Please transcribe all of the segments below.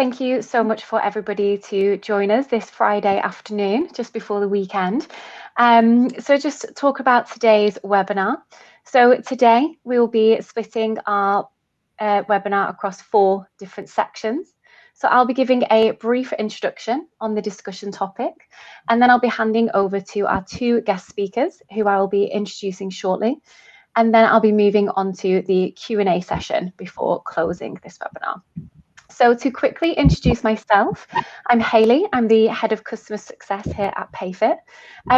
thank you so much for everybody to join us this Friday afternoon, just before the weekend. So just talk about today's webinar. So today we will be splitting our webinar across 4 different sections. So I'll be giving a brief introduction on the discussion topic, and then I'll be handing over to our 2 guest speakers who I will be introducing shortly. And then I'll be moving on to the Q&A session before closing this webinar. So to quickly introduce myself, I'm Hayley. I'm the Head of Customer Success here at PayFit.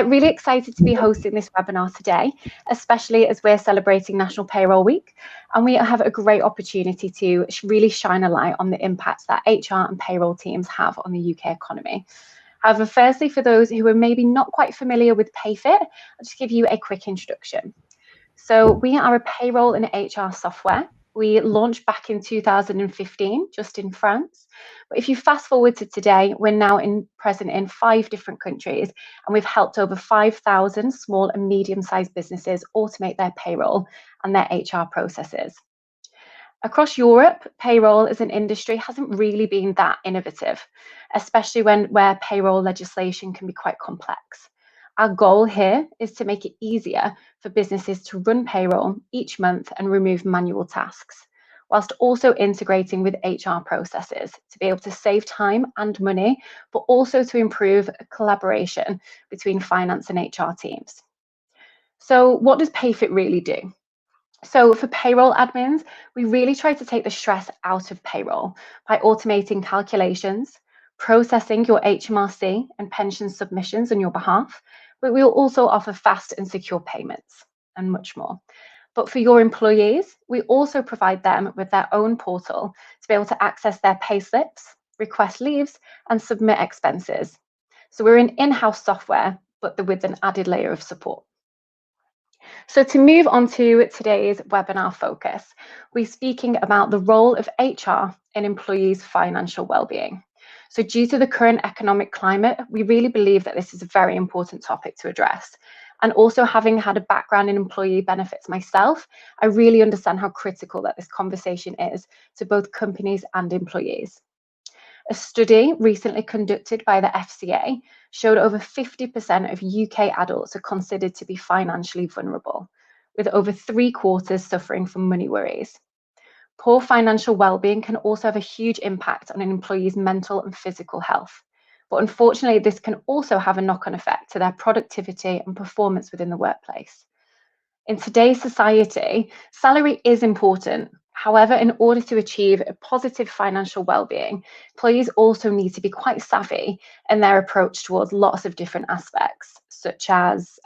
Really excited to be hosting this webinar today, especially as we're celebrating National Payroll Week. And we have a great opportunity to really shine a light on the impacts that HR and payroll teams have on the UK economy. However, firstly, for those who are maybe not quite familiar with PayFit, I'll just give you a quick introduction. So we are a payroll and HR software. We launched back in 2015, just in France. But if you fast forward to today, we're now present in 5 different countries, and we've helped over 5,000 small and medium-sized businesses automate their payroll and their HR processes. Across Europe, payroll as an industry hasn't really been that innovative, especially where payroll legislation can be quite complex. Our goal here is to make it easier for businesses to run payroll each month and remove manual tasks, whilst also integrating with HR processes to be able to save time and money, but also to improve collaboration between finance and HR teams. So what does PayFit really do? So for payroll admins, we really try to take the stress out of payroll by automating calculations, processing your HMRC and pension submissions on your behalf, but we'll also offer fast and secure payments and much more. But for your employees, we also provide them with their own portal to be able to access their pay slips, request leaves, and submit expenses. So we're an in-house software, but with an added layer of support. So to move on to today's webinar focus, we're speaking about the role of HR in employees' financial well-being. So due to the current economic climate, we really believe that this is a very important topic to address. And also, having had a background in employee benefits myself, I really understand how critical that this conversation is to both companies and employees. A study recently conducted by the FCA showed over 50% of UK adults are considered to be financially vulnerable, with over 3/4 suffering from money worries. Poor financial well-being can also have a huge impact on an employee's mental and physical health. But unfortunately, this can also have a knock-on effect to their productivity and performance within the workplace. In today's society, salary is important. However, in order to achieve a positive financial well-being, employees also need to be quite savvy in their approach towards lots of different aspects, such as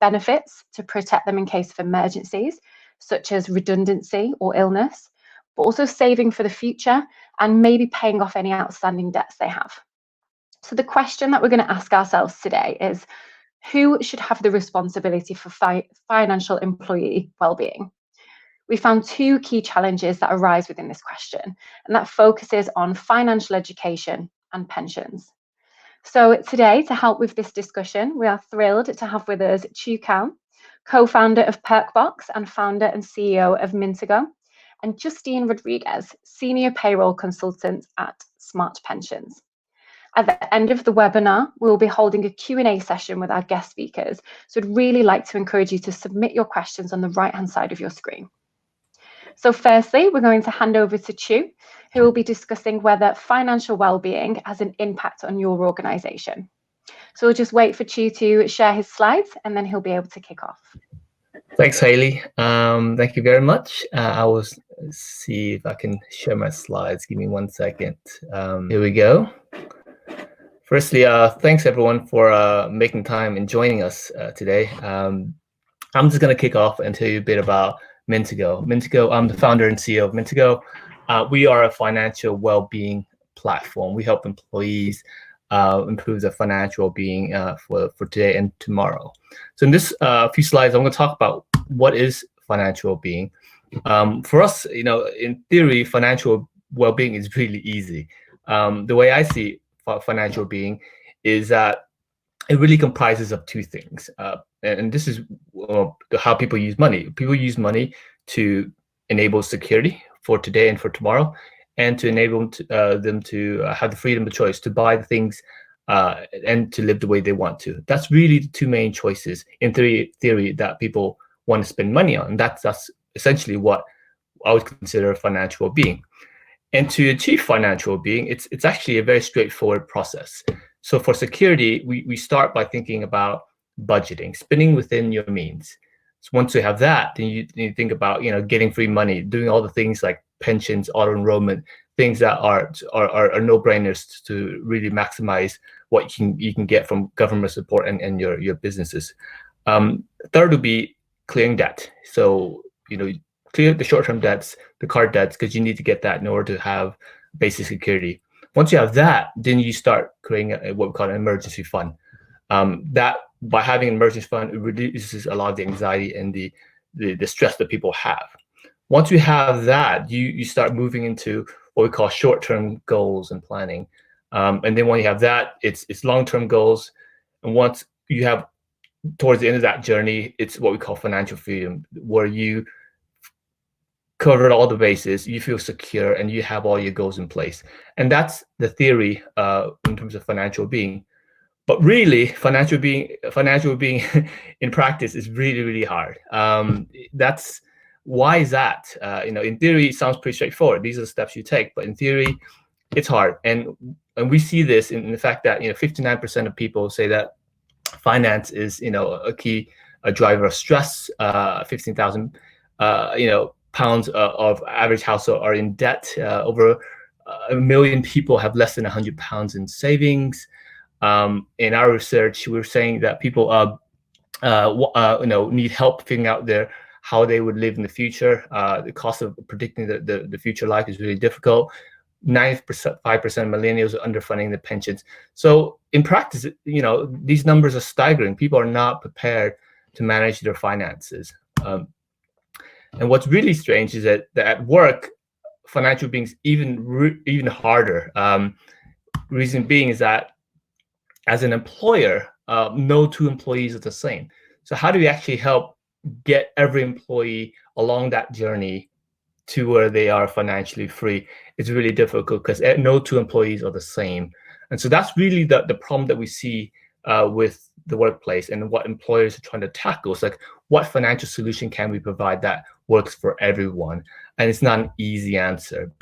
benefits to protect them in case of emergencies, such as redundancy or illness, but also saving for the future and maybe paying off any outstanding debts they have. So the question that we're going to ask ourselves today is, who should have the responsibility for financial employee well-being? We found 2 key challenges that arise within this question, and that focuses on financial education and pensions. So today, to help with this discussion, we are thrilled to have with us Chieu Cao, co-founder of Perkbox and founder and CEO of Mintago, and Justine Rodriguez, senior payroll consultant at Smart Pensions. At the end of the webinar, we'll be holding a Q&A session with our guest speakers. So I'd really like to encourage you to submit your questions on the right-hand side of your screen. So firstly, we're going to hand over to Chieu, who will be discussing whether financial well-being has an impact on your organisation. So we'll just wait for Chieu to share his slides, and then he'll be able to kick off. Thanks, Hayley. Thank you very much. I will see if I can share my slides. Give me 1 second. Here we go. Firstly, thanks everyone for making time and joining us today. I'm just going to kick off and tell you a bit about Mintago. Mintago, I'm the founder and CEO of Mintago. We are a financial well-being platform. We help employees improve their financial well-being for today and tomorrow. So in this few slides, I'm going to talk about what is financial well-being. For us, in theory, financial well-being is really easy. The way I see financial well-being is that it really comprises of 2 things. And this is how people use money. People use money to enable security for today and for tomorrow. and to enable them to have the freedom of choice to buy the things and to live the way they want to. That's really the two main choices in theory that people want to spend money on. That's essentially what I would consider financial well-being. And to achieve financial well-being, it's actually a very straightforward process. So for security, we start by thinking about budgeting, spending within your means. So once you have that, then you think about getting free money, doing all the things like pensions, auto enrollment, things that are no-brainers to really maximize what you can get from government support and your businesses. Third would be clearing debt. So clear the short-term debts, the card debts, because you need to get that in order to have basic security. Once you have that, then you start creating what we call an emergency fund. That by having an emergency fund, it reduces a lot of the anxiety and the stress that people have. Once you have that, you start moving into what we call short-term goals and planning. And then when you have that, it's long-term goals. And once you have towards the end of that journey, it's what we call financial freedom, where you covered all the bases, you feel secure, and you have all your goals in place. And that's the theory in terms of financial being. But really, financial being in practice is really, really hard. Why is that? In theory, it sounds pretty straightforward. These are the steps you take, but in theory, it's hard. And we see this in the fact that 59% of people say that finance is a key driver of stress. 15,000 pounds of average household are in debt. Over 1 million people have less than 100 pounds in savings. In our research, we're saying that people need help figuring out how they would live in the future. The cost of predicting the future life is really difficult. 95% of millennials are underfunding the pensions. So in practice, these numbers are staggering. People are not prepared to manage their finances. And what's really strange is that at work, financial being is even harder. Reason being is that as an employer, no two employees are the same. So how do we actually help get every employee along that journey to where they are financially free? It's really difficult because no two employees are the same. And so that's really the problem that we see with the workplace and what employers are trying to tackle. It's like, what financial solution can we provide that works for everyone? And it's not an easy answer.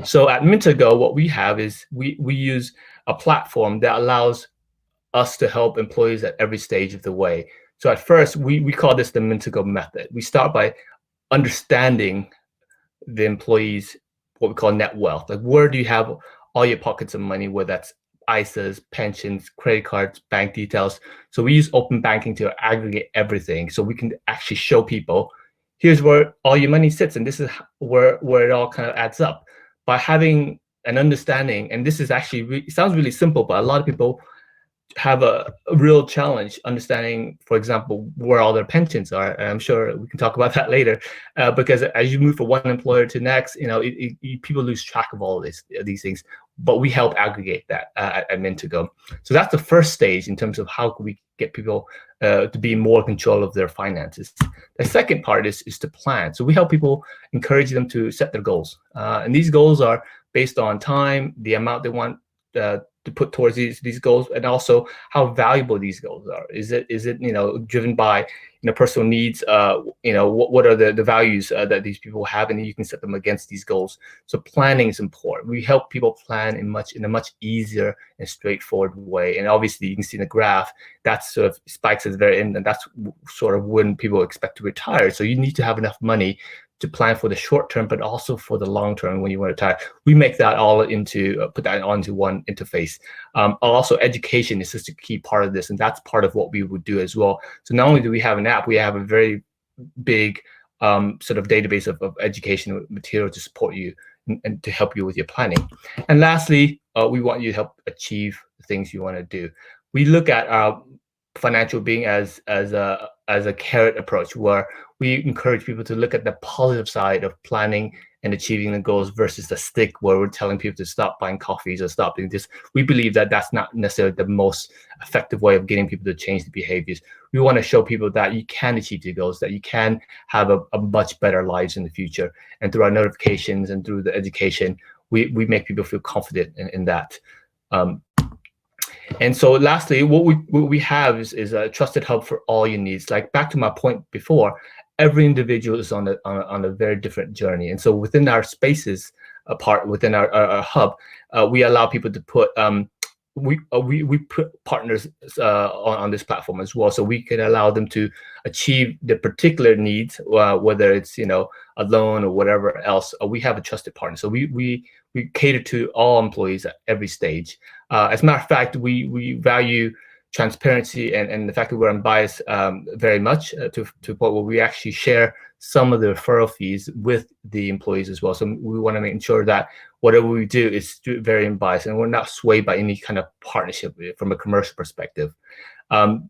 So at Mintago, what we have is we use a platform that allows us to help employees at every stage of the way. So at first, we call this the Mintago method. We start by understanding the employees, what we call net wealth. Like, where do you have all your pockets of money, whether that's ISAs, pensions, credit cards, bank details. So we use open banking to aggregate everything. So we can actually show people, here's where all your money sits, and this is where it all kind of adds up. By having an understanding, and this is actually, it sounds really simple, but a lot of people have a real challenge understanding, for example, where all their pensions are. And I'm sure we can talk about that later, because as you move from one employer to next, people lose track of all these things. But we help aggregate that at Mintago. So that's the first stage in terms of how can we get people to be in more control of their finances. The second part is to plan. So we help people, encourage them to set their goals, and these goals are based on time, the amount they want to put towards these goals, and also how valuable these goals are. Is it driven by personal needs? What are the values that these people have, and you can set them against these goals. So planning is important. We help people plan in a much easier and straightforward way. And obviously, you can see in the graph that sort of spikes at the very end, and that's sort of when people expect to retire. So you need to have enough money to plan for the short term, but also for the long term when you want to retire. We make that all put that onto one interface. Also, education is just a key part of this, and that's part of what we would do as well. So not only do we have an app, we have a very big sort of database of educational material to support you and to help you with your planning. And lastly, we want you to help achieve the things you want to do. We look at our financial being as a carrot approach, where we encourage people to look at the positive side of planning and achieving the goals versus the stick where we're telling people to stop buying coffees or stop doing this. We believe that that's not necessarily the most effective way of getting people to change the behaviors. We want to show people that you can achieve your goals, that you can have a much better lives in the future. And through our notifications and through the education, we make people feel confident in that. And so lastly, what we have is a trusted hub for all your needs. Like back to my point before, every individual is on a very different journey. And so within our spaces, within our hub, we allow people to put, we put partners on this platform as well. So we can allow them to achieve the particular needs, whether it's, a loan or whatever else. We have a trusted partner. So we cater to all employees at every stage. As a matter of fact, we value transparency and the fact that we're unbiased very much to a point where we actually share some of the referral fees with the employees as well. So we want to make sure that whatever we do is very unbiased and we're not swayed by any kind of partnership from a commercial perspective. And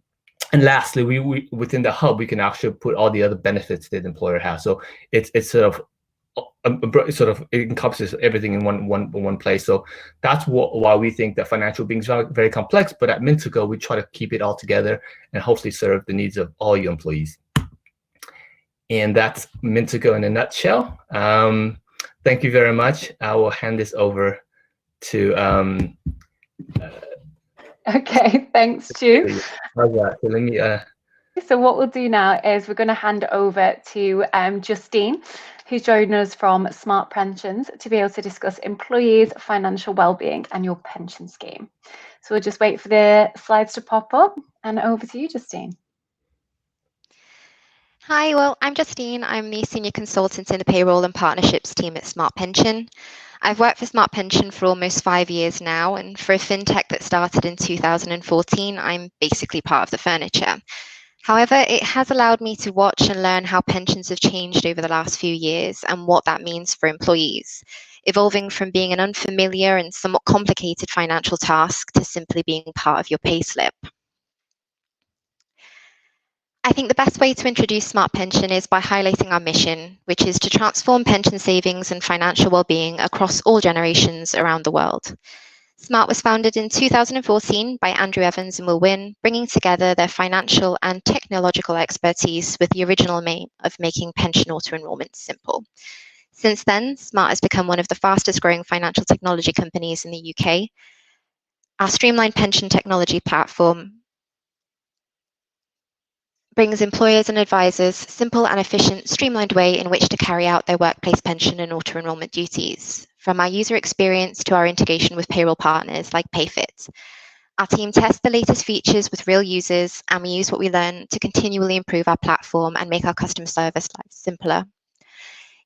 lastly, we within the hub, we can actually put all the other benefits that the employer has. So it's sort of it encompasses everything in one place. So that's why we think that financial being is very, very complex. But at Mintago, we try to keep it all together and hopefully serve the needs of all your employees. And that's Mintago in a nutshell. Thank you very much. I will hand this over to. Okay, thanks, Chieu. So let me. So what we'll do now is we're going to hand over to Justine, who's joined us from Smart Pensions, to be able to discuss employees' financial well-being and your pension scheme. So we'll just wait for the slides to pop up, and over to you, Justine. Hi, well, I'm Justine. I'm the Senior Consultant in the Payroll and Partnerships team at Smart Pension. I've worked for Smart Pension for almost 5 years now, and for a fintech that started in 2014, I'm basically part of the furniture. However, it has allowed me to watch and learn how pensions have changed over the last few years and what that means for employees, evolving from being an unfamiliar and somewhat complicated financial task to simply being part of your payslip. I think the best way to introduce Smart Pension is by highlighting our mission, which is to transform pension savings and financial well-being across all generations around the world. Smart was founded in 2014 by Andrew Evans and Will Wynn, bringing together their financial and technological expertise with the original aim of making pension auto-enrollment simple. Since then, Smart has become one of the fastest growing financial technology companies in the UK. Our streamlined pension technology platform brings employers and advisors simple and efficient, streamlined way in which to carry out their workplace pension and auto-enrollment duties, from our user experience to our integration with payroll partners like PayFit. Our team tests the latest features with real users, and we use what we learn to continually improve our platform and make our customer service lives simpler.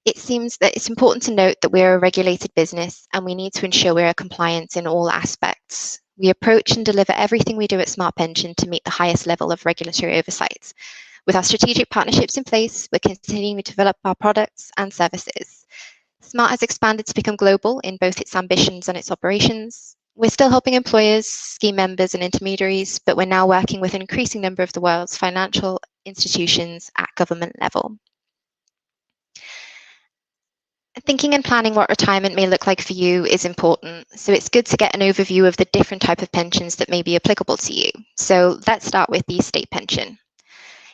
It seems that it's important to note that we're a regulated business and we need to ensure we are compliant in all aspects. We approach and deliver everything we do at Smart Pension to meet the highest level of regulatory oversight. With our strategic partnerships in place, we're continuing to develop our products and services. Smart has expanded to become global in both its ambitions and its operations. We're still helping employers, scheme members, and intermediaries, but we're now working with an increasing number of the world's financial institutions at government level. Thinking and planning what retirement may look like for you is important, so it's good to get an overview of the different type of pensions that may be applicable to you. So let's start with the state pension.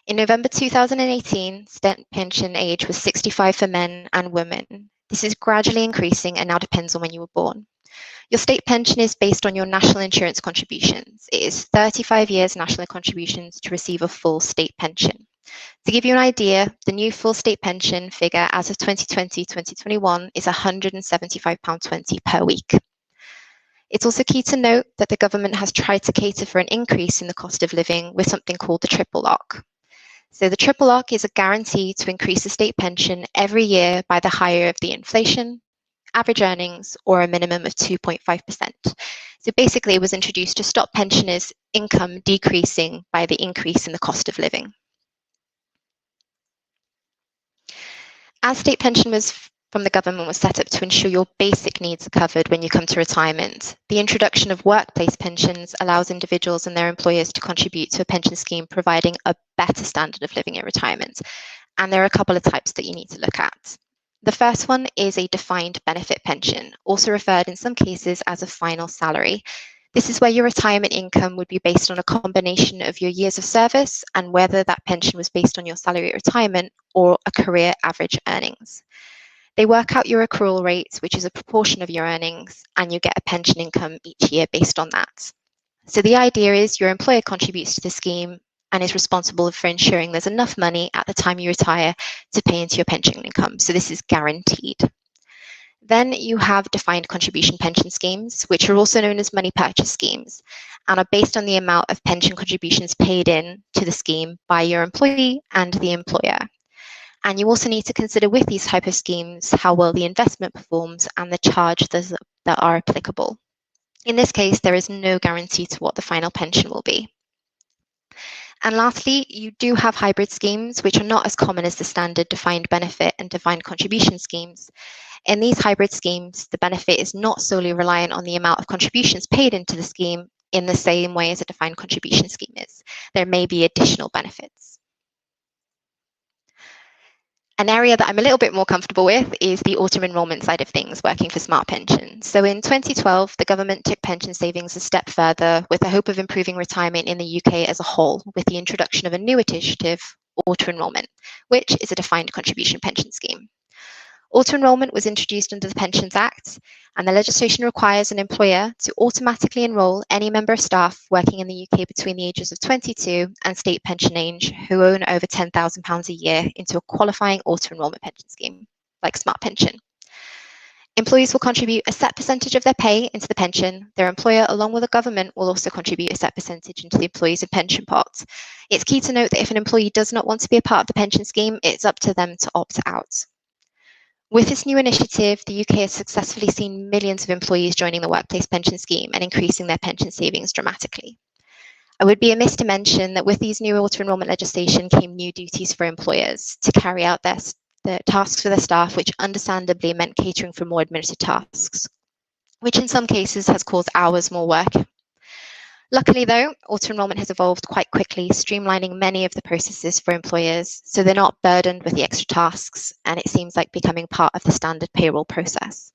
In November 2018, state pension age was 65 for men and women. This is gradually increasing and now depends on when you were born. Your state pension is based on your national insurance contributions. It is 35 years national contributions to receive a full state pension. To give you an idea, the new full state pension figure as of 2020-2021 is £175.20 per week. It's also key to note that the government has tried to cater for an increase in the cost of living with something called the triple lock. So the triple lock is a guarantee to increase the state pension every year by the higher of the inflation, average earnings, or a minimum of 2.5%. So basically it was introduced to stop pensioners' income decreasing by the increase in the cost of living. As state pension from the government was set up to ensure your basic needs are covered when you come to retirement, the introduction of workplace pensions allows individuals and their employers to contribute to a pension scheme providing a better standard of living in retirement. And there are a couple of types that you need to look at. The first one is a defined benefit pension, also referred in some cases as a final salary. This is where your retirement income would be based on a combination of your years of service and whether that pension was based on your salary at retirement or a career average earnings. They work out your accrual rates, which is a proportion of your earnings, and you get a pension income each year based on that. So the idea is your employer contributes to the scheme and is responsible for ensuring there's enough money at the time you retire to pay into your pension income. So this is guaranteed. Then you have defined contribution pension schemes, which are also known as money purchase schemes, and are based on the amount of pension contributions paid in to the scheme by your employee and the employer. And you also need to consider with these type of schemes how well the investment performs and the charges that are applicable. In this case, there is no guarantee to what the final pension will be. And lastly, you do have hybrid schemes, which are not as common as the standard defined benefit and defined contribution schemes. In these hybrid schemes, the benefit is not solely reliant on the amount of contributions paid into the scheme in the same way as a defined contribution scheme is. There may be additional benefits. An area that I'm a little bit more comfortable with is the auto-enrolment side of things, working for Smart Pension. So in 2012, the government took pension savings a step further with the hope of improving retirement in the UK as a whole with the introduction of a new initiative, auto-enrolment, which is a defined contribution pension scheme. Auto-enrolment was introduced under the Pensions Act, and the legislation requires an employer to automatically enrol any member of staff working in the UK between the ages of 22 and state pension age who own over £10,000 a year into a qualifying auto-enrolment pension scheme, like Smart Pension. Employees will contribute a set percentage of their pay into the pension. Their employer, along with the government, will also contribute a set percentage into the employee's pension pot. It's key to note that if an employee does not want to be a part of the pension scheme, it's up to them to opt out. With this new initiative, the UK has successfully seen millions of employees joining the workplace pension scheme and increasing their pension savings dramatically. I would be amiss to mention that with these new auto-enrolment legislation came new duties for employers to carry out their tasks for their staff, which understandably meant catering for more administrative tasks, which in some cases has caused hours more work. Luckily though, auto-enrolment has evolved quite quickly, streamlining many of the processes for employers, so they're not burdened with the extra tasks, and it seems like becoming part of the standard payroll process.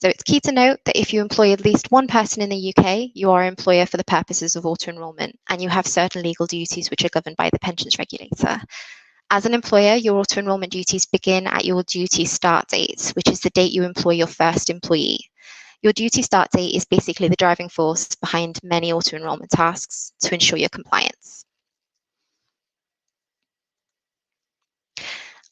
So it's key to note that if you employ at least one person in the UK, you are an employer for the purposes of auto-enrolment, and you have certain legal duties which are governed by the pensions regulator. As an employer, your auto-enrolment duties begin at your duty start date, which is the date you employ your first employee. Your duty start date is basically the driving force behind many auto-enrolment tasks to ensure your compliance.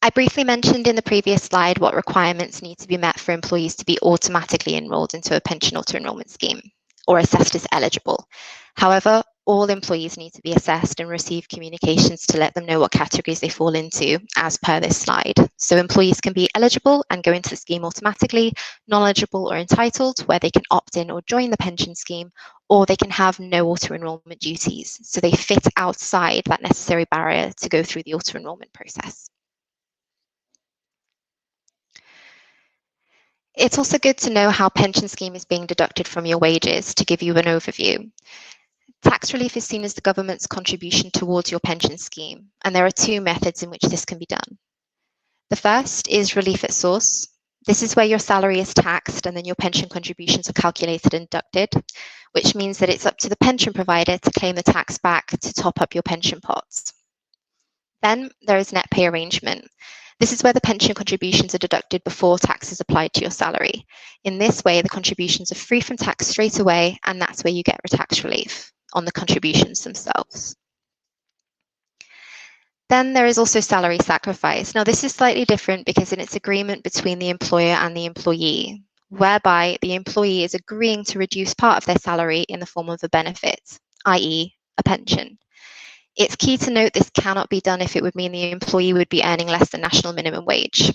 I briefly mentioned in the previous slide what requirements need to be met for employees to be automatically enrolled into a pension auto-enrolment scheme or assessed as eligible. However, all employees need to be assessed and receive communications to let them know what categories they fall into as per this slide. So employees can be eligible and go into the scheme automatically, non-eligible or entitled, where they can opt in or join the pension scheme, or they can have no auto-enrolment duties. So they fit outside that necessary barrier to go through the auto-enrolment process. It's also good to know how pension scheme is being deducted from your wages to give you an overview. Tax relief is seen as the government's contribution towards your pension scheme, and there are two methods in which this can be done. The first is relief at source. This is where your salary is taxed and then your pension contributions are calculated and deducted, which means that it's up to the pension provider to claim the tax back to top up your pension pots. Then there is net pay arrangement. This is where the pension contributions are deducted before tax is applied to your salary. In this way, the contributions are free from tax straight away, and that's where you get tax relief on the contributions themselves. Then there is also salary sacrifice. Now this is slightly different because it's agreement between the employer and the employee, whereby the employee is agreeing to reduce part of their salary in the form of a benefit, i.e. a pension. It's key to note this cannot be done if it would mean the employee would be earning less than national minimum wage.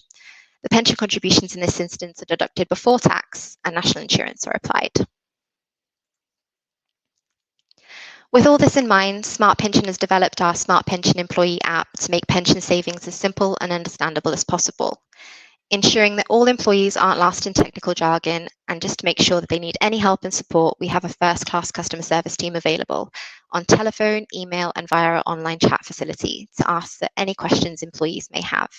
The pension contributions in this instance are deducted before tax and national insurance are applied. With all this in mind, Smart Pension has developed our Smart Pension Employee app to make pension savings as simple and understandable as possible, ensuring that all employees aren't lost in technical jargon, and just to make sure that they need any help and support, we have a first-class customer service team available on telephone, email, and via our online chat facility to answer any questions employees may have.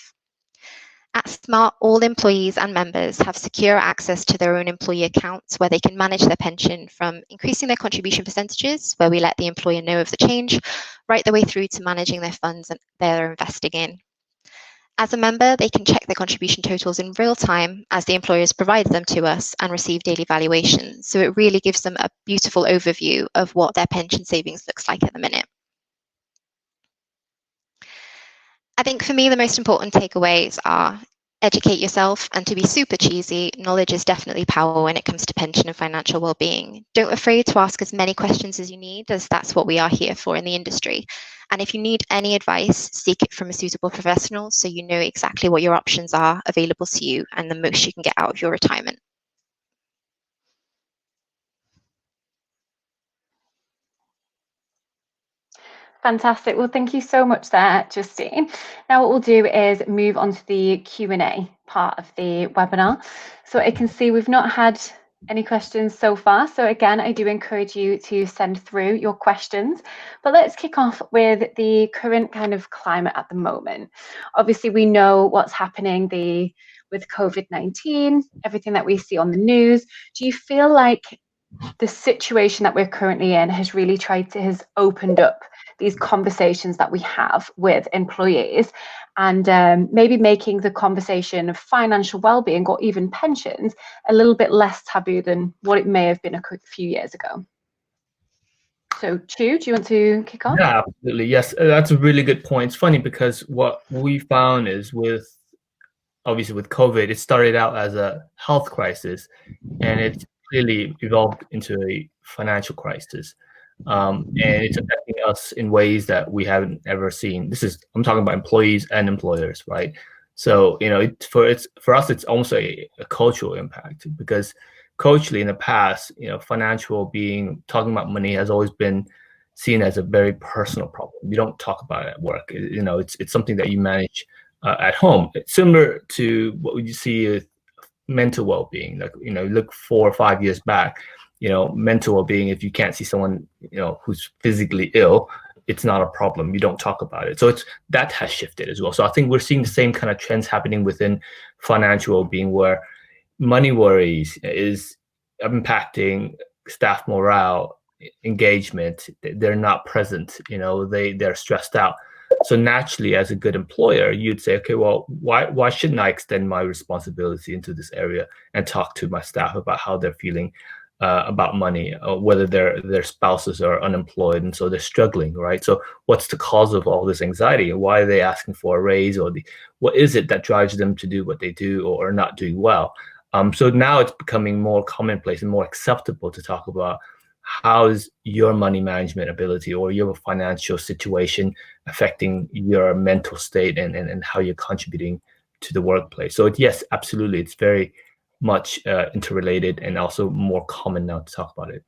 At Smart, all employees and members have secure access to their own employee accounts where they can manage their pension, from increasing their contribution percentages, where we let the employer know of the change, right the way through to managing their funds and they're investing in. As a member, they can check their contribution totals in real time as the employers provide them to us and receive daily valuations. So it really gives them a beautiful overview of what their pension savings looks like at the minute. I think for me, the most important takeaways are: educate yourself, and to be super cheesy, knowledge is definitely power when it comes to pension and financial well-being. Don't be afraid to ask as many questions as you need, as that's what we are here for in the industry. And if you need any advice, seek it from a suitable professional so you know exactly what your options are available to you and the most you can get out of your retirement. Fantastic. Well, thank you so much there, Justine. Now what we'll do is move on to the Q&A part of the webinar. So I can see we've not had any questions so far. So again, I do encourage you to send through your questions. But let's kick off with the current kind of climate at the moment. Obviously, we know what's happening with COVID-19, everything that we see on the news. Do you feel like the situation that we're currently in has opened up these conversations that we have with employees, and maybe making the conversation of financial well-being or even pensions a little bit less taboo than what it may have been a few years ago? So, Chieu, do you want to kick off? Yeah, absolutely. Yes, that's a really good point. It's funny because what we found is obviously with COVID, it started out as a health crisis, and it's clearly evolved into a financial crisis. And it's affecting us in ways that we haven't ever seen. I'm talking about employees and employers, right? So, for us, it's almost a cultural impact, because culturally in the past, financial being, talking about money has always been seen as a very personal problem. You don't talk about it at work. It's something that you manage at home. It's similar to what you see with mental well-being. Like, look 4 or 5 years back, mental well-being, if you can't see someone, who's physically ill, it's not a problem. You don't talk about it. So that has shifted as well. So I think we're seeing the same kind of trends happening within financial well-being, where money worries is impacting staff morale, engagement. They're not present. They're stressed out. So naturally, as a good employer, you'd say, okay, well, why shouldn't I extend my responsibility into this area and talk to my staff about how they're feeling about money, whether their spouses are unemployed and so they're struggling, right? So what's the cause of all this anxiety? Why are they asking for a raise, or what is it that drives them to do what they do or not doing well? So now it's becoming more commonplace and more acceptable to talk about how is your money management ability or your financial situation affecting your mental state and how you're contributing to the workplace. So yes, absolutely, it's very much interrelated, and also more common now to talk about it.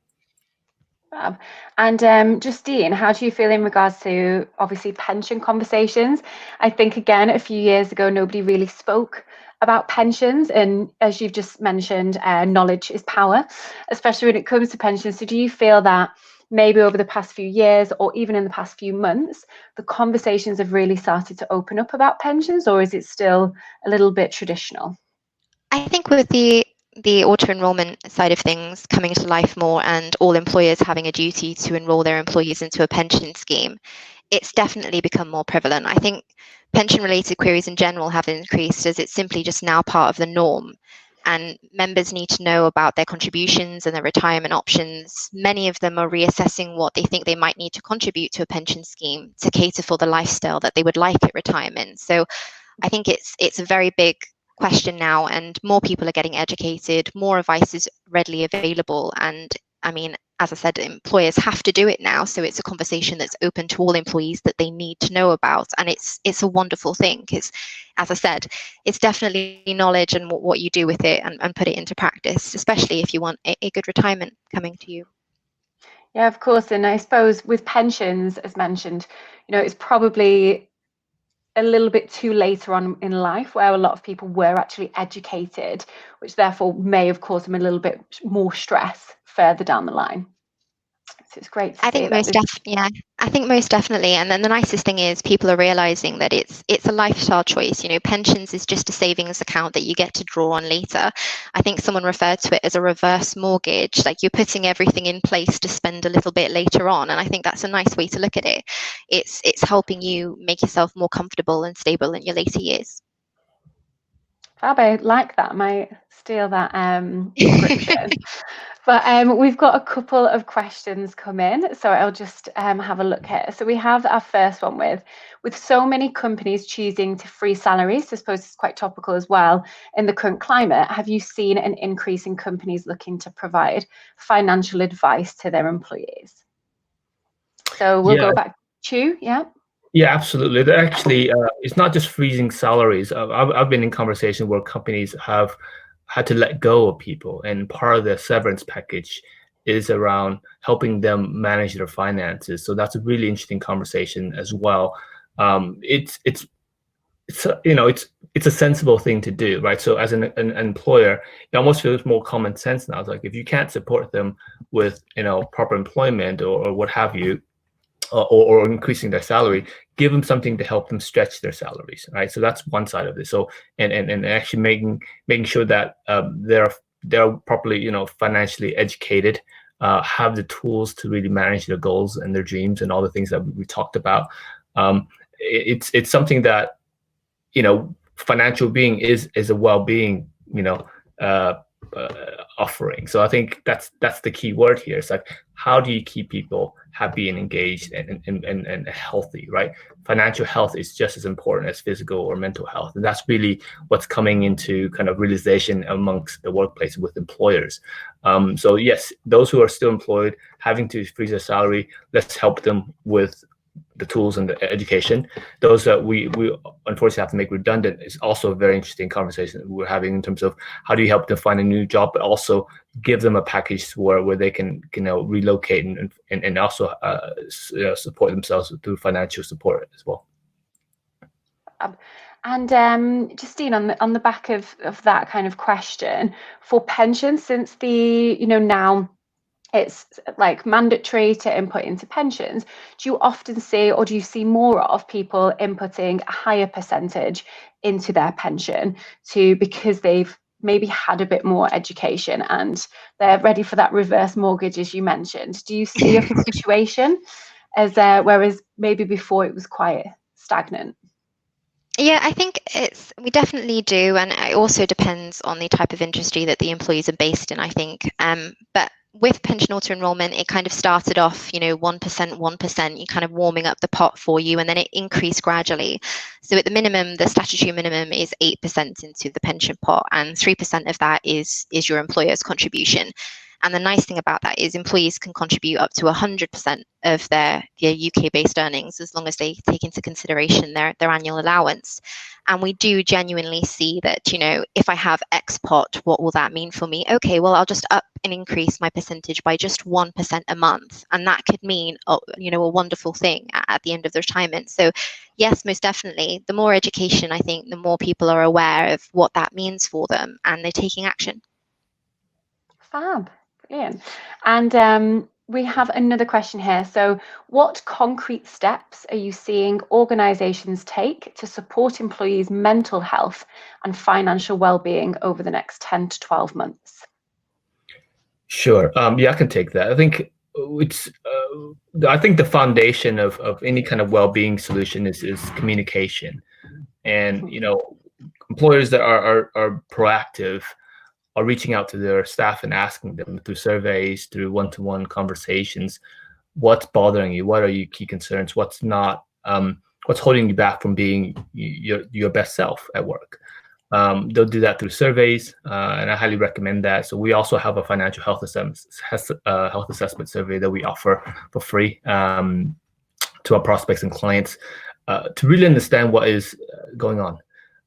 And Justine, how do you feel in regards to obviously pension conversations? I think again, a few years ago, nobody really spoke about pensions, and as you've just mentioned, knowledge is power, especially when it comes to pensions. So do you feel that maybe over the past few years, or even in the past few months, the conversations have really started to open up about pensions, or is it still a little bit traditional? I think with the auto-enrollment side of things coming to life more, and all employers having a duty to enroll their employees into a pension scheme, it's definitely become more prevalent. I think pension-related queries in general have increased, as it's simply just now part of the norm. And members need to know about their contributions and their retirement options. Many of them are reassessing what they think they might need to contribute to a pension scheme to cater for the lifestyle that they would like at retirement. So I think it's a very big question now, and more people are getting educated, more advice is readily available. And I mean, as I said, employers have to do it now, so it's a conversation that's open to all employees that they need to know about, and it's a wonderful thing, because as I said, it's definitely knowledge and what you do with it and put it into practice, especially if you want a good retirement coming to you. Yeah, of course. And I suppose with pensions, as mentioned, it's probably a little bit too later on in life where a lot of people were actually educated, which therefore may have caused them a little bit more stress further down the line. So it's great to I see think that. I think most definitely. And then the nicest thing is people are realizing that it's a lifestyle choice. You know, pensions is just a savings account that you get to draw on later. I think someone referred to it as a reverse mortgage, like you're putting everything in place to spend a little bit later on. And I think that's a nice way to look at it. It's helping you make yourself more comfortable and stable in your later years. Fab, I like that. I might steal that description. But we've got a couple of questions come in, so I'll just have a look here. So we have our first one with so many companies choosing to freeze salaries, I suppose it's quite topical as well, in the current climate, have you seen an increase in companies looking to provide financial advice to their employees? So we'll go back. Chieu, yeah? Yeah, absolutely. They're actually, it's not just freezing salaries. I've been in conversation where companies have had to let go of people, and part of the severance package is around helping them manage their finances. So that's a really interesting conversation as well. It's a sensible thing to do, right? So as an employer, it almost feels more common sense now. It's like if you can't support them with proper employment or what have you, or increasing their salary, give them something to help them stretch their salaries, right? So that's one side of it. So and actually making sure that they're properly financially educated, have the tools to really manage their goals and their dreams and all the things that we talked about. It's something that financial being is a well-being offering. So I think that's the key word here. It's like, how do you keep people happy and engaged and healthy, right? Financial health is just as important as physical or mental health, and that's really what's coming into kind of realization amongst the workplace with employers. So yes, those who are still employed having to freeze their salary, let's help them with the tools and the education. Those that we unfortunately have to make redundant is also a very interesting conversation that we're having in terms of how do you help them find a new job, but also give them a package where they can relocate and also support themselves through financial support as well. And Justine, on the back of that kind of question, for pensions, since the now it's like mandatory to input into pensions, do you often see, or do you see more of people inputting a higher percentage into their pension because they've maybe had a bit more education and they're ready for that reverse mortgage, as you mentioned? Do you see a fluctuation whereas maybe before it was quite stagnant? Yeah, I think we definitely do, and it also depends on the type of industry that the employees are based in, I think. But with pension auto enrollment, it kind of started off, 1%, you kind of warming up the pot for you, and then it increased gradually. So at the minimum, the statutory minimum is 8% into the pension pot, and 3% of that is your employer's contribution. And the nice thing about that is employees can contribute up to 100% of their UK-based earnings, as long as they take into consideration their annual allowance. And we do genuinely see that, if I have X pot, what will that mean for me? Okay, well, I'll just up and increase my percentage by just 1% a month. And that could mean, a wonderful thing at the end of the retirement. So yes, most definitely, the more education, I think, the more people are aware of what that means for them and they're taking action. Fab. Brilliant. And we have another question here. So what concrete steps are you seeing organizations take to support employees' mental health and financial well-being over the next 10 to 12 months? Sure. Yeah, I can take that. I think the foundation of any kind of well-being solution is communication. And employers that are proactive are reaching out to their staff and asking them through surveys, through one-to-one conversations, what's bothering you, what are your key concerns, what's not, what's holding you back from being your best self at work. They'll do that through surveys, and I highly recommend that. So we also have a financial health assessment survey that we offer for free to our prospects and clients to really understand what is going on.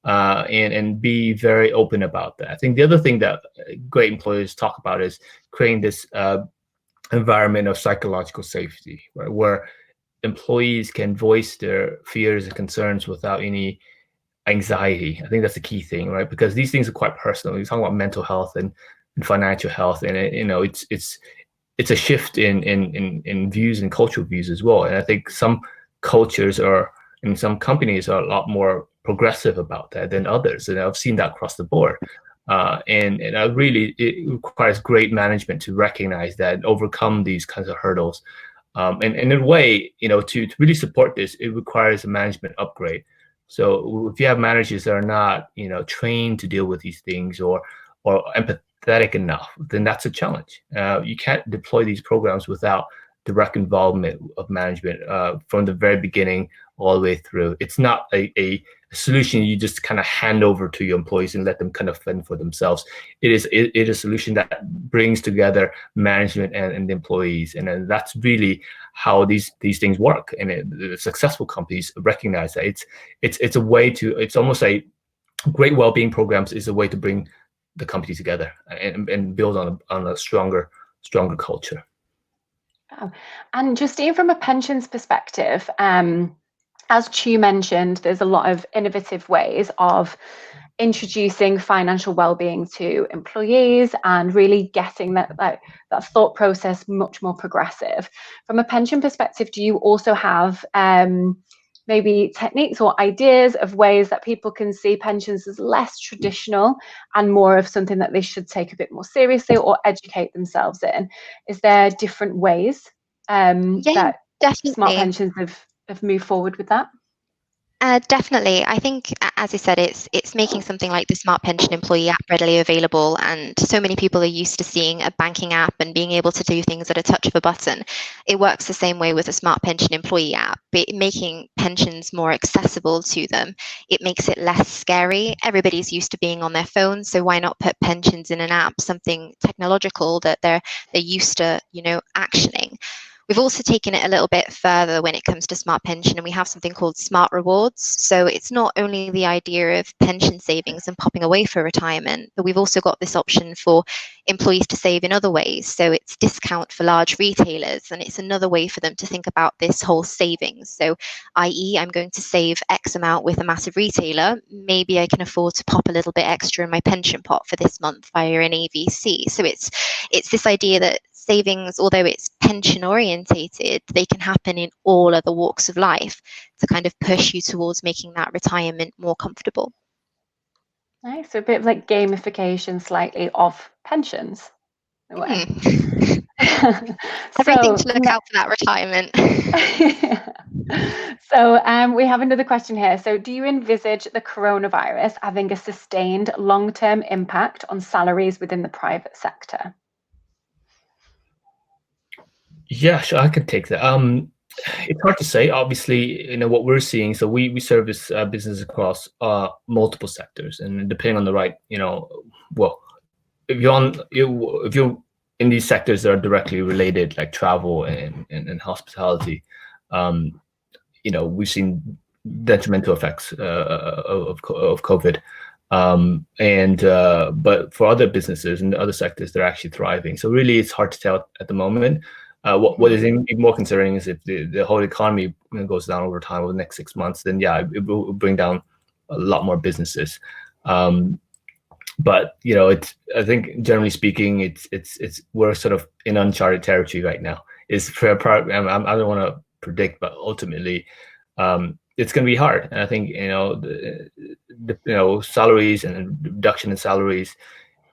And be very open about that. I think the other thing that great employers talk about is creating this environment of psychological safety, right, where employees can voice their fears and concerns without any anxiety. I think that's the key thing, right? Because these things are quite personal. You're talking about mental health and financial health, and it's it's a shift in views and cultural views as well. And I think some cultures and some companies are a lot more progressive about that than others, and I've seen that across the board. And I really, it requires great management to recognize that and overcome these kinds of hurdles. And in a way, to really support this, it requires a management upgrade. So if you have managers that are not, trained to deal with these things or empathetic enough, then that's a challenge. You can't deploy these programs without direct involvement of management from the very beginning all the way through. It's not a solution you just kind of hand over to your employees and let them kind of fend for themselves. It is a solution that brings together management and the employees, and that's really how these things work. And the successful companies recognize that it's a way to, it's almost a great well-being programs is a way to bring the company together and build on a stronger culture. Oh. And Justine, from a pensions perspective, as Chieu mentioned, there's a lot of innovative ways of introducing financial well-being to employees and really getting that thought process much more progressive. From a pension perspective, do you also have maybe techniques or ideas of ways that people can see pensions as less traditional and more of something that they should take a bit more seriously or educate themselves in? Is there different ways that definitely. smart pensions have moved forward with that? Definitely. I think, as you said, it's making something like the Smart Pension Employee app readily available, and so many people are used to seeing a banking app and being able to do things at a touch of a button. It works the same way with a Smart Pension Employee app, but making pensions more accessible to them. It makes it less scary. Everybody's used to being on their phones, so why not put pensions in an app, something technological that they're used to, actioning. We've also taken it a little bit further when it comes to Smart Pension, and we have something called Smart Rewards. So it's not only the idea of pension savings and popping away for retirement, but we've also got this option for employees to save in other ways. So it's discount for large retailers, and it's another way for them to think about this whole savings. So, i.e., I'm going to save X amount with a massive retailer. Maybe I can afford to pop a little bit extra in my pension pot for this month via an AVC. So it's this idea that savings, although it's pension orientated, they can happen in all other walks of life to kind of push you towards making that retirement more comfortable. Nice. So a bit of like gamification slightly of pensions. Everything to look out for that retirement. So we have another question here. So do you envisage the coronavirus having a sustained long-term impact on salaries within the private sector? Yeah, sure, I can take that. It's hard to say. Obviously, what we're seeing. So we service business across multiple sectors, and depending on the right, well, if you're in these sectors that are directly related, like travel and hospitality, we've seen detrimental effects of COVID. But for other businesses and other sectors, they're actually thriving. So really, it's hard to tell at the moment. What is even more concerning is if the whole economy goes down over time over the next 6 months, then yeah, it will bring down a lot more businesses. But I think generally speaking, it's we're sort of in uncharted territory right now. I don't want to predict, but ultimately, it's going to be hard. And I think salaries and reduction in salaries,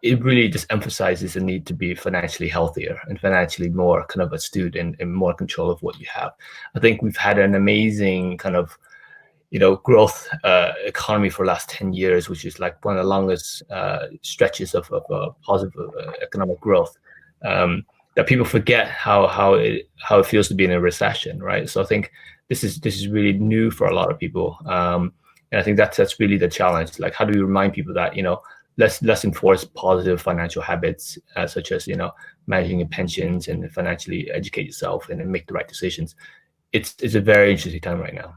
it really just emphasizes the need to be financially healthier and financially more kind of astute and more control of what you have. I think we've had an amazing kind of growth economy for the last 10 years, which is like one of the longest stretches of positive economic growth. That people forget how it feels to be in a recession, right? So I think this is really new for a lot of people, and I think that's really the challenge. Like, how do we remind people that let's enforce positive financial habits, such as managing your pensions and financially educate yourself and make the right decisions. It's a very interesting time right now.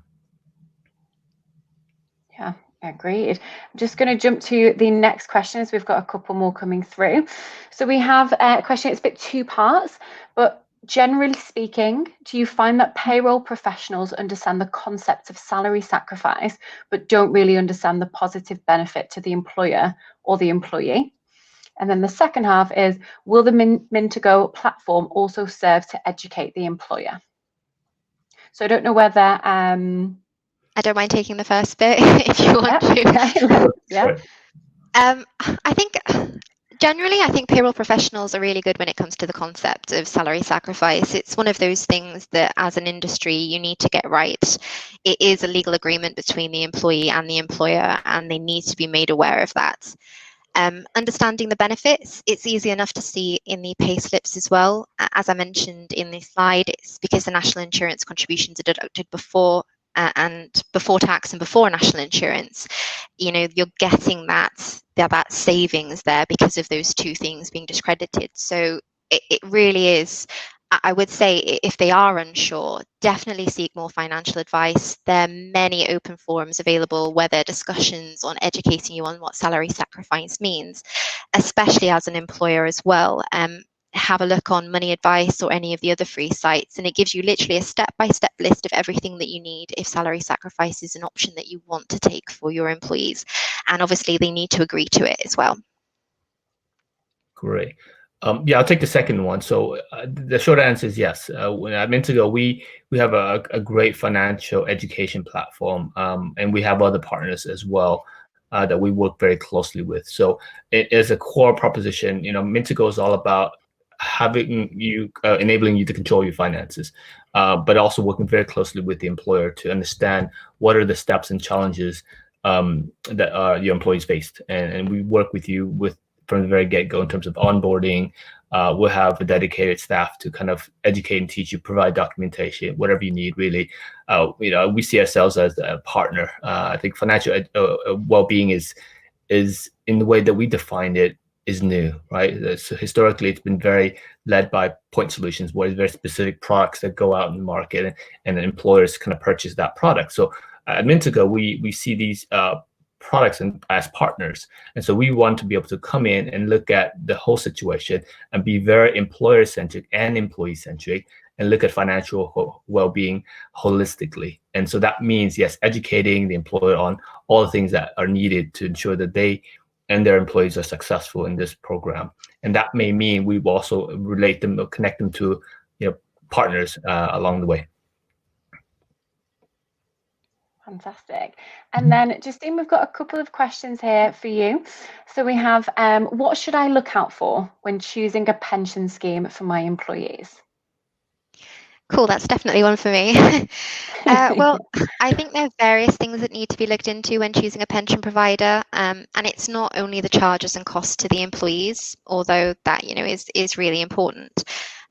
Yeah, agreed. I'm just going to jump to the next question as we've got a couple more coming through. So we have a question, it's a bit two parts, but generally speaking, do you find that payroll professionals understand the concept of salary sacrifice, but don't really understand the positive benefit to the employer or the employee? And then the second half is, will the Mintago platform also serve to educate the employer? So I don't know whether... I don't mind taking the first bit if you want to. Yeah. I think generally, I think payroll professionals are really good when it comes to the concept of salary sacrifice. It's one of those things that as an industry, you need to get right. It is a legal agreement between the employee and the employer, and they need to be made aware of that. Understanding the benefits, it's easy enough to see in the pay slips as well. As I mentioned in this slide, it's because the national insurance contributions are deducted before and before tax and before national insurance. You know, you're getting that savings there because of those two things being discredited. So it really is, I would say, if they are unsure, definitely seek more financial advice. There are many open forums available where there are discussions on educating you on what salary sacrifice means, especially as an employer as well. Have a look on Money Advice or any of the other free sites, and it gives you literally a step-by-step list of everything that you need if salary sacrifice is an option that you want to take for your employees. And obviously they need to agree to it as well. Great. Yeah, I'll take the second one. So the short answer is yes. When at Mintago, we have a great financial education platform, and we have other partners as well that we work very closely with. So it is a core proposition. You know, Mintago is all about having you enabling you to control your finances, but also working very closely with the employer to understand what are the steps and challenges that your employees faced, and we work with you from the very get-go in terms of onboarding. We'll have a dedicated staff to kind of educate and teach you, provide documentation, whatever you need, really. You know, we see ourselves as a partner. I think financial well-being is in the way that we define it is new, right? So historically, it's been very led by point solutions, where it's very specific products that go out in the market, and employers kind of purchase that product. So at Mintago, we see these products as partners, and so we want to be able to come in and look at the whole situation and be very employer-centric and employee-centric, and look at financial well-being holistically. And so that means, yes, educating the employer on all the things that are needed to ensure that they and their employees are successful in this program. And that may mean we will also relate them or connect them to, you know, partners along the way. Fantastic. And then, Justine, we've got a couple of questions here for you. So we have, what should I look out for when choosing a pension scheme for my employees? Cool, that's definitely one for me. Well, I think there are various things that need to be looked into when choosing a pension provider, and it's not only the charges and costs to the employees, although that, you know, is really important.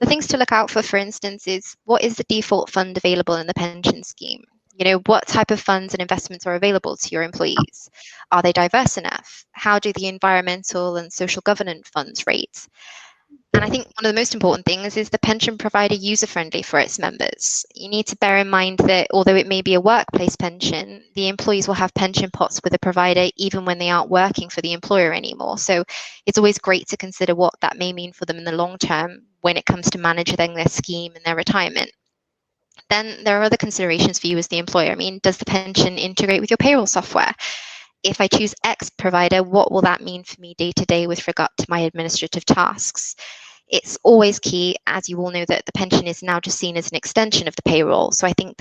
The things to look out for instance, is what is the default fund available in the pension scheme? You know, what type of funds and investments are available to your employees? Are they diverse enough? How do the environmental and social governance funds rate? And I think one of the most important things is the pension provider user-friendly for its members. You need to bear in mind that although it may be a workplace pension, the employees will have pension pots with a provider even when they aren't working for the employer anymore. So it's always great to consider what that may mean for them in the long term when it comes to managing their scheme and their retirement. Then there are other considerations for you as the employer. I mean, does the pension integrate with your payroll software? If I choose X provider, what will that mean for me day to day with regard to my administrative tasks? It's always key, as you all know, that the pension is now just seen as an extension of the payroll. So I think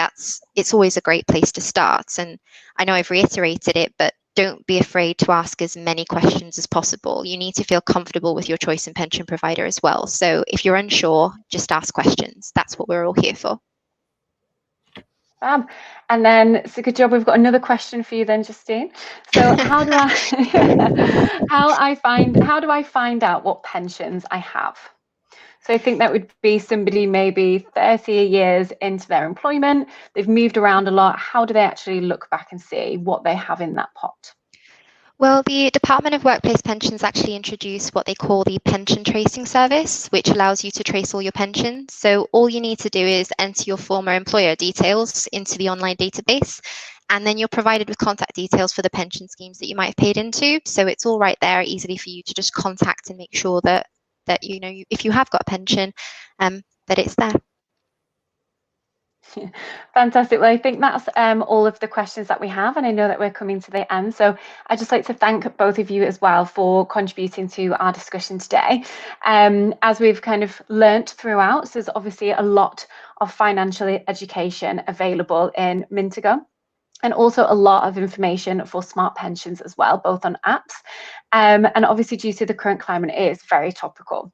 it's always a great place to start. And I know I've reiterated it, but don't be afraid to ask as many questions as possible. You need to feel comfortable with your choice in pension provider as well. So if you're unsure, just ask questions. That's what we're all here for. And then it's a good job we've got another question for you then, Justine. So how do I find out what pensions I have? So I think that would be somebody maybe 30 years into their employment, they've moved around a lot. How do they actually look back and see what they have in that pot? Well, the Department of Workplace Pensions actually introduced what they call the pension tracing service, which allows you to trace all your pensions. So all you need to do is enter your former employer details into the online database, and then you're provided with contact details for the pension schemes that you might have paid into. So it's all right there, easily for you to just contact and make sure that you know, if you have got a pension, that it's there. Fantastic. Well, I think that's all of the questions that we have, and I know that we're coming to the end. So I'd just like to thank both of you as well for contributing to our discussion today. As we've kind of learnt throughout, so there's obviously a lot of financial education available in Mintago, and also a lot of information for smart pensions as well, both on apps. And obviously, due to the current climate, it is very topical.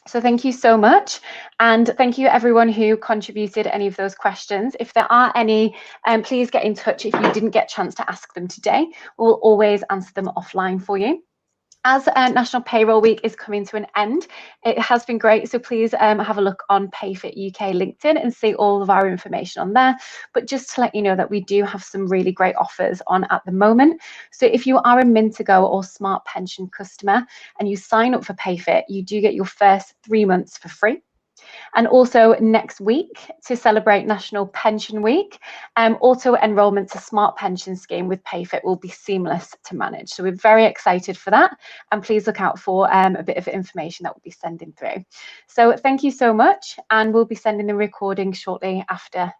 So thank you so much. And thank you everyone who contributed any of those questions. If there are any, please get in touch if you didn't get a chance to ask them today. We'll always answer them offline for you. As National Payroll Week is coming to an end, it has been great. So please have a look on PayFit UK LinkedIn and see all of our information on there. But just to let you know that we do have some really great offers on at the moment. So if you are a Mintago or Smart Pension customer and you sign up for PayFit, you do get your first 3 months for free. And also next week, to celebrate National Pension Week, auto enrolment to Smart Pension Scheme with PayFit will be seamless to manage. So we're very excited for that. And please look out for a bit of information that we'll be sending through. So thank you so much. And we'll be sending the recording shortly after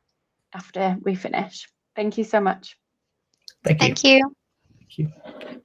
we finish. Thank you so much. Thank you. Thank you. Thank you.